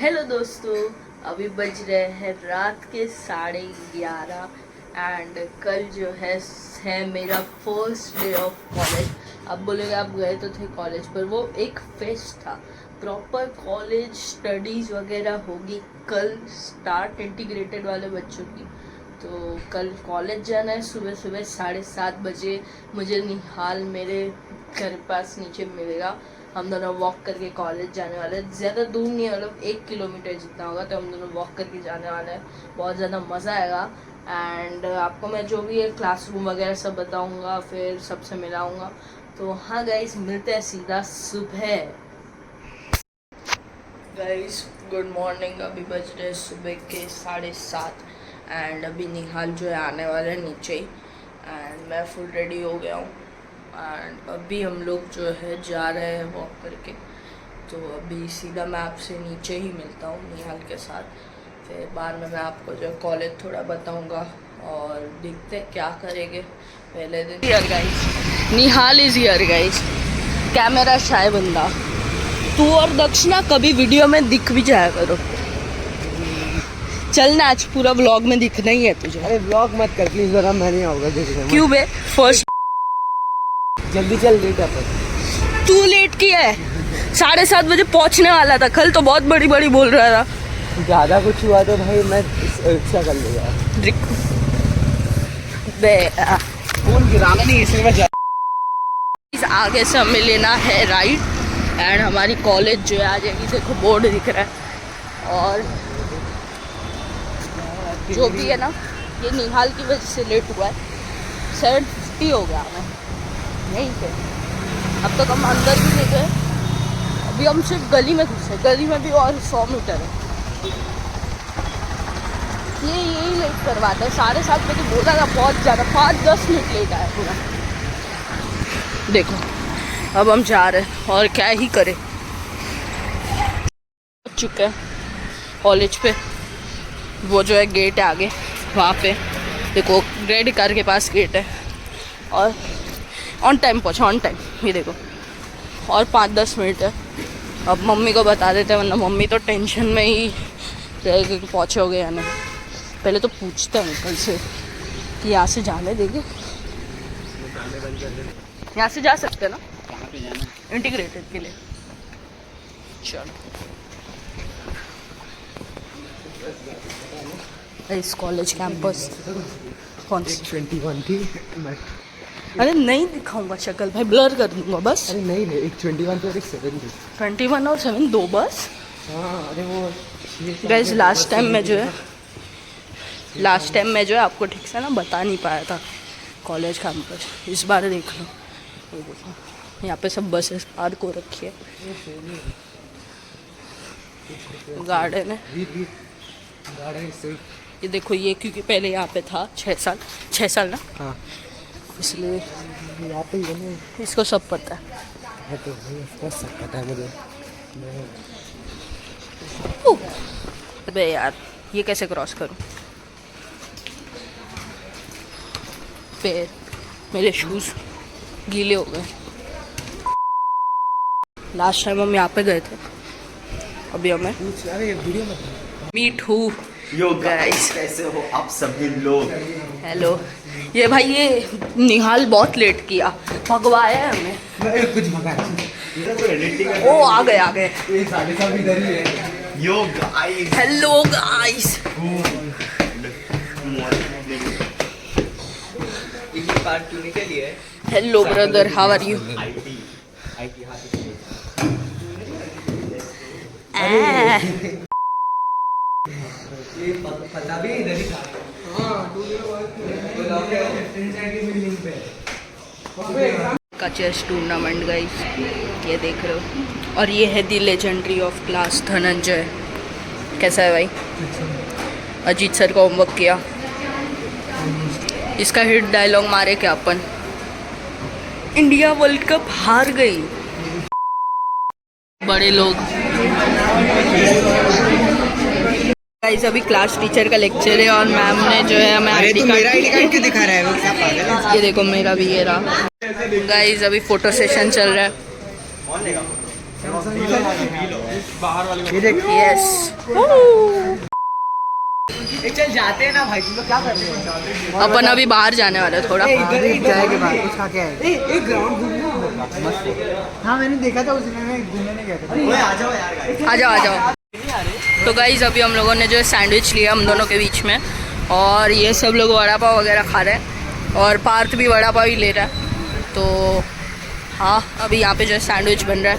Hello दोस्तों, अभी बज रहे हैं रात के 11:30 एंड कल जो है मेरा फर्स्ट डे ऑफ कॉलेज। आप बोलेंगे आप गए तो थे कॉलेज पर, वो एक फेस्ट था। प्रॉपर कॉलेज स्टडीज़ वगैरह होगी कल स्टार्ट, इंटीग्रेटेड वाले बच्चों की। तो कल कॉलेज जाना है सुबह सुबह 7:30 बजे। मुझे निहाल मेरे घर पास नीचे मिलेगा। हम दोनों वॉक करके कॉलेज जाने वाले हैं। ज़्यादा दूर नहीं है, मतलब 1 किलोमीटर जितना होगा, तो हम दोनों वॉक करके जाने वाले हैं। बहुत ज़्यादा मज़ा आएगा एंड आपको मैं जो भी है क्लासरूम वगैरह सब बताऊंगा, फिर सबसे मिलाऊंगा। तो हाँ गाइस, मिलते हैं सीधा सुबह। Guys good morning. अभी बज रहे सुबह के 7:30 एंड अभी निहाल जो है आने वाले हैं नीचे ही एंड मैं फुल रेडी हो गया हूँ एंड अभी हम लोग जो है जा रहे हैं वॉक करके। तो अभी सीधा मैं आपसे नीचे ही मिलता हूँ निहाल के साथ। फिर बाद में मैं आपको जो कॉलेज थोड़ा बताऊँगा और देखते हैं क्या करेंगे पहले दिन। Here guys, Nihal is here guys, camera shy बंदा। तू और दक्षिणा कभी वीडियो में दिख भी जाया करो। चलना, आज पूरा व्लॉग में दिखना ही है तुझे। अरे व्लॉग मत कर प्लीज, वरना मैं नहीं आऊँगा देखने। क्यों बे? फर्स्ट जल्दी चल, लेट है। तू लेट किया है, 7:30 बजे पहुंचने वाला था। कल तो बहुत बड़ी बड़ी बोल रहा था। ज़्यादा कुछ हुआ तो भाई मैं रिक्शा कर लूँगा। फोन गिराना नहीं, इसलिए मैं आगे से हमें लेना है राइट एंड हमारी कॉलेज जो है आ जाएगी। देखो बोर्ड दिख रहा है। और जो भी है ना, ये निहाल की वजह से लेट हुआ है। 7:50 हो गया हमें यहीं पे। अब तक हम अंदर भी नहीं गए, अभी हम सिर्फ गली में घुसे। गली में भी और 100 मीटर है। ये यही लेट करवाता है। 7:30 बजे बोला था, बहुत ज़्यादा 5-10 मिनट लेट आया पूरा। देखो अब हम जा रहे हैं और क्या ही करें। पहुंच चुके हैं कॉलेज पे। वो जो है गेट है आगे, वहाँ पे देखो रेड कार के पास गेट है। और ऑन टाइम पहुँचा, ऑन टाइम। ये देखो और 5-10 मिनट है। अब मम्मी को बता देते हैं, वरना मम्मी तो टेंशन में ही रहेगी कि पहुँचोगे या नहीं। पहले तो पूछते हैं अंकल से कि यहाँ से जाने देंगे। यहाँ से जा सकते हैं ना इंटीग्रेटेड के लिए? चलो इस कॉलेज कैंपस कौन सी 21 थी। अरे नहीं दिखाऊंगा शक्ल भाई, ब्लर कर दूंगा बस। अरे नहीं, एक 21 थी और एक 7 थी। 21 और 7 दो बस। हाँ अरे वो गाइस लास्ट टाइम मैं जो है आपको ठीक से ना बता नहीं पाया था कॉलेज कैंपस। इस बार देख लो, ये देखो यहाँ पे सब बसेस पार्क हो रखी है। गार्डन है ये देखो। ये क्योंकि पहले यहाँ पे था 6 साल ना। हाँ इसलिए यहाँ पे ही इसको सब पता है। तो भाई सब पता है मुझे। अबे यार ये कैसे क्रॉस करूँ? पैर मेरे शूज़ गीले हो गए। लास्ट टाइम हम यहाँ पे गए थे, अभी हमें मीट हूँ। यो गाइस, कैसे हो आप सभी लोग? हेलो। ये भाई ये निहाल बहुत लेट किया, भगवाया है हमें। कुछ मंगाया। ओ आ गए। ये 7:30 इधर ही है। Yo guys, hello guys. Part 2 के लिए hello brother, how are you? पता भी इधर ही था। का चेस टूर्नामेंट गाइस, ये देख रहे हो। और ये है दी लेजेंडरी ऑफ क्लास धनंजय। कैसा है भाई? अजीत सर का होमवर्क किया। इसका हिट डायलॉग मारे क्या अपन? इंडिया वर्ल्ड कप हार गई। बड़े लोग गाइस, अभी क्लास टीचर का लेक्चर है और मैम ने जो है हमें अरे तू मेरा आईडी कार्ड क्यों दिखा रहा है? वो क्या पागल है? ये देखो मेरा भी ये रहा। गाइस अभी फोटो सेशन चल रहा है। ये देख यस चल जाते हैं ना भाई, तुम लोग क्या कर रहे हो? अपन अभी बाहर जाने वाले हैं थोड़ा। इधर ही जाएंगे बाहर, कुछ खा के आएंगे। एक ग्राउंड घूमने मस्त। हाँ मैंने देखा था, उसने में घूमने नहीं गया था। ओए आ जाओ यार, आ जाओ। तो गाइस अभी हम लोगों ने जो है सैंडविच लिया हम दोनों के बीच में, और ये सब लोग वड़ा पाव वगैरह खा रहे हैं, और पार्थ भी वड़ा पाव ही ले रहा है। तो हाँ, अभी यहाँ पे जो है सैंडविच बन रहा है,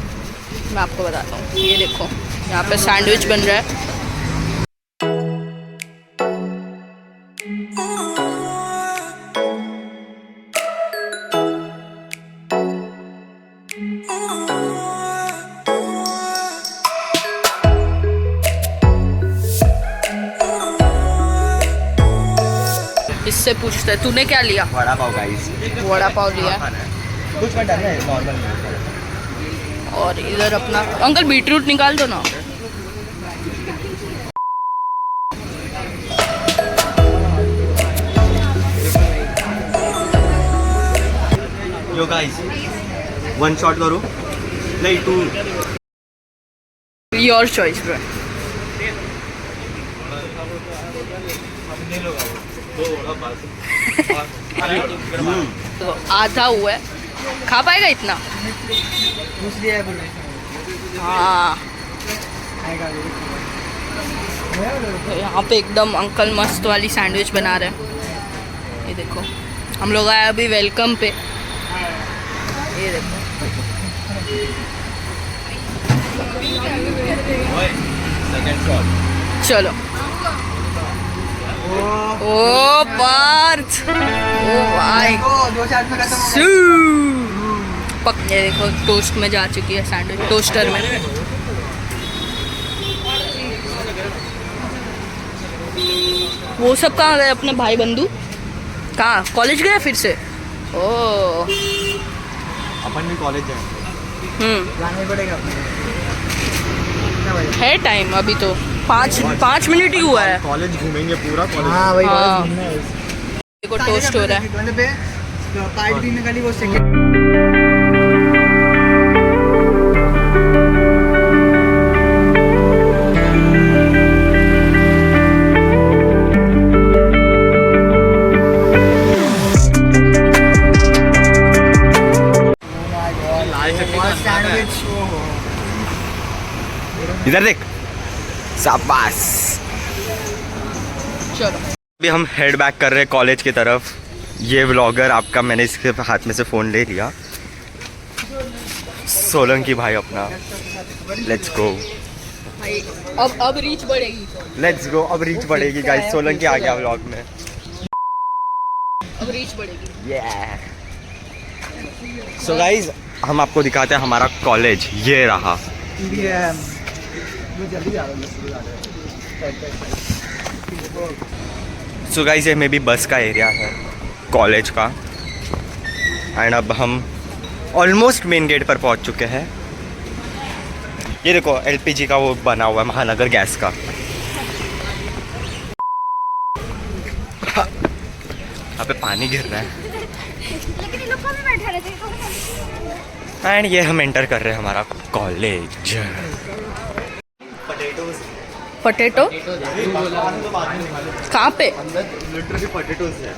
मैं आपको बताता हूँ। ये देखो यहाँ पे सैंडविच बन रहा है। इससे पूछते हैं तूने क्या लिया? वड़ा पाव गाइस। वड़ा पाव लिया। कुछ मत डालना, नॉर्मल। और इधर अपना अंकल बीटरूट निकाल दो ना। यो गाइस, 1 शॉट करो, नहीं 2। Your choice bro. तो आधा हुआ है, खा पाएगा इतना? पूछ लिया है बोले। हाँ, तो यहाँ पे एकदम अंकल मस्त वाली सैंडविच बना रहे हैं। ये देखो हम लोग आए अभी वेलकम पे। ये देखो सेकंड शॉट। चलो। ओ पार्थ, ओ भाई, 2 शॉट में खत्म हो सू। ये देखो टोस्ट में जा चुकी है सैंडविच, टोस्टर में। वो सब कहाँ गए अपने भाई बंधु? कहाँ, कॉलेज गए फिर से? ओ अपन भी कॉलेज जाएंगे। जाना ही पड़ेगा अपने। है टाइम अभी तो 5 मिनट ही हुआ है। कॉलेज घूमेंगे पूरा कॉलेज। हाँ वही हाँ। घूमना है। देखो टोस्ट हो रहा है। मतलब पार्ट भी निकाली वो सेकंड। इधर देख, शाबाश। चलो अभी हम हेड बैक कर रहे हैं कॉलेज की तरफ। ये व्लॉगर आपका, मैंने इसके हाथ में से फ़ोन ले लिया। सोलंकी भाई अपना, लेट्स गो। भाई अब रीच बढ़ेगी। लेट्स गो, अब रीच बढ़ेगी गाइस। सोलंकी आ गया व्लॉग में। अब रीच बढ़ेगी। सो गाइस, हम आपको दिखाते हैं हमारा कॉलेज। ये रहा। सो गाइस, ये मे बी बस का एरिया है कॉलेज का। एंड अब हम ऑलमोस्ट मेन गेट पर पहुंच चुके हैं। ये देखो एलपीजी का वो बना हुआ है, महानगर गैस का। यहाँ पे पानी गिर रहा है। एंड ये हम एंटर कर रहे हैं हमारा कॉलेज। पोटैटो कहाँ पे? लिटरली पोटैटोस है।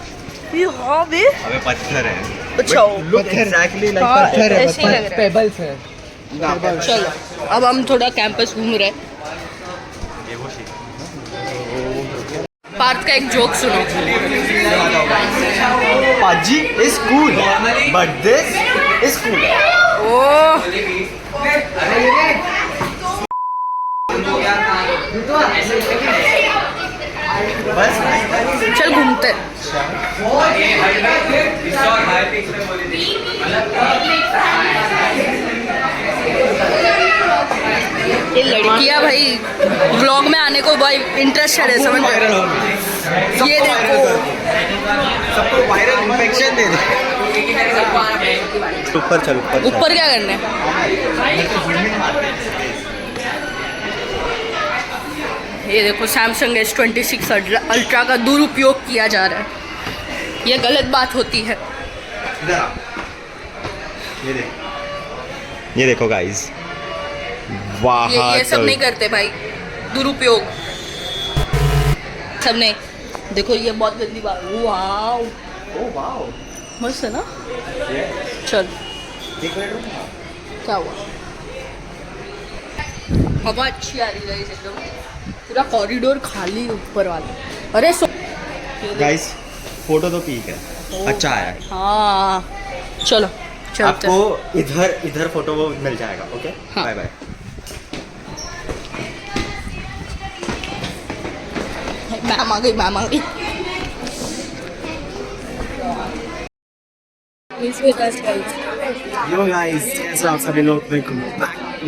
ये हाँ बे, अबे पत्थर है। अच्छा लुक एग्जैक्टली लाइक हाँ, पत्थर है। ऐसे ही लग रहा है। पेबल्स है। चलो अब हम थोड़ा कैंपस घूम रहे हैं। पार्थ का एक जोक सुनो। पाजी is cool but this is cool. बस चल घूमते। ये लड़कियां भाई व्लॉग में आने को बहुत इंटरेस्टेड है, समझ रहे हो? ये देखो सबको वायरल इन्फेक्शन दे दे। ऊपर चल, ऊपर क्या करने? ये देखो सैमसंग S26 अल्ट्रा का दुरुपयोग किया जा रहा है। ये गलत बात होती है। इधर आ। ये देखो गाइस, वाह ये सब नहीं करते भाई, दुरुपयोग सब नहीं। देखो ये बहुत गंदी बात। वाओ ओह वाओ, मस्त है ना। चल क्या हुआ, हवा अच्छी आ रही है एकदम, पूरा कॉरिडोर खाली ऊपर वाला। अरे गाइस फोटो तो पीक है, अच्छा आया है। हाँ चलो चलते हैं। आपको इधर फोटो वो मिल जाएगा। ओके हाँ। Bye bye. मैम आ गई, मैम आ गई। यो गाइस, कैसे आप सभी लोग, वेलकम बैक टू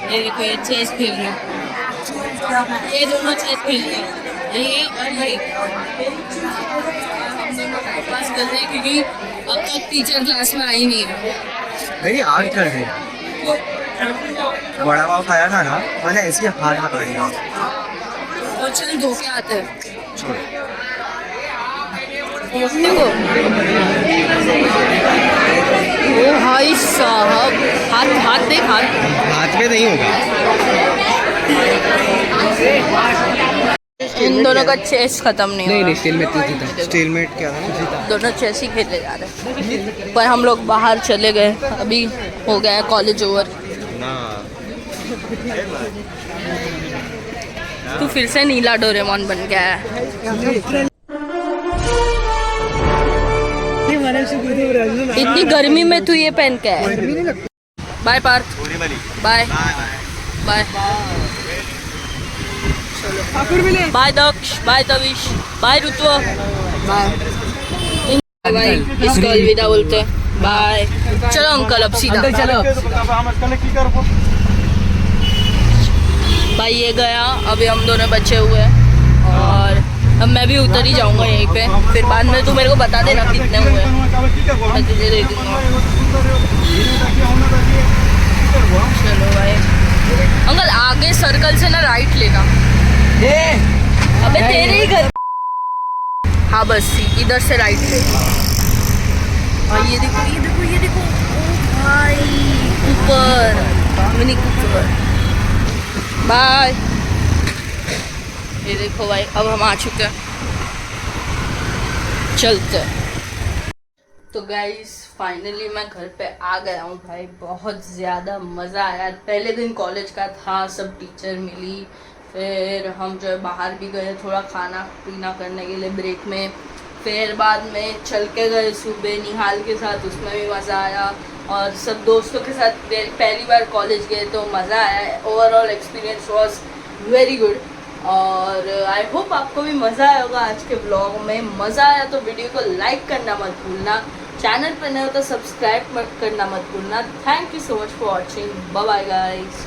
ये देखो ये चेस खेल रहे हैं, ये दोनों चेस खेल रहे हैं, ये और ये पास कर रहे हैं क्योंकि अब तक टीचर क्लास में आई नहीं है। मेरी आग चल रही है। बड़ा पाव खाया था ना, मैंने ऐसी हाथ पकड़ लिया। और चल धो के आते हैं। देखो ओ भाई साहब, हाथ हाथ देख, हाथ में नहीं होगा। इन दोनों का चेस खत्म नहीं नहीं हो नहीं, रहा। स्टीलमेट तो जीता। स्टीलमेट क्या था ना? दोनों चेस ही खेले जा रहे हैं, पर हम लोग बाहर चले गए, अभी हो गया है कॉलेज ओवर। ना तू फिर से नीला डोरेमोन बन गया है। इतनी गर्मी में तू ये पहन के है। Bye Parth, bye bye, bye Daksh, bye Tavish, bye Ritu, bye bye. इसको अलविदा बोलते हैं, बाय। चलो अंकल अब सीधा चलो भाई, ये गया, अभी हम दोनों बचे हुए हैं और अब मैं भी उतर ही जाऊंगा यहीं पे, फिर बाद में तू मेरे को बता देना कितने हुए, मैं तुझे दे दूंगा। चलो भाई अंकल, आगे सर्कल से ना राइट लेना। अबे तेरे ही घर। हाँ बस इधर से राइट ले। और ये देखो ये देखो ये देखो, ओ भाई ऊपर मिनी कूपर। बाय। ये देखो भाई, अब हम आ चुके हैं, चलते हैं। तो गाइस फाइनली मैं घर पे आ गया हूँ भाई, बहुत ज़्यादा मज़ा आया। पहले दिन कॉलेज का था, सब टीचर मिली, फिर हम जो है बाहर भी गए थोड़ा खाना पीना करने के लिए ब्रेक में, फिर बाद में चल के गए सुबह निहाल के साथ, उसमें भी मज़ा आया। और सब दोस्तों के साथ पहली बार कॉलेज गए तो मज़ा आया। Overall experience was very good और आई होप आपको भी मज़ा आया होगा। आज के ब्लॉग में मज़ा आया तो वीडियो को लाइक करना मत भूलना, चैनल पर नए हो तो सब्सक्राइब करना मत भूलना। Thank you so much for watching, bye bye guys.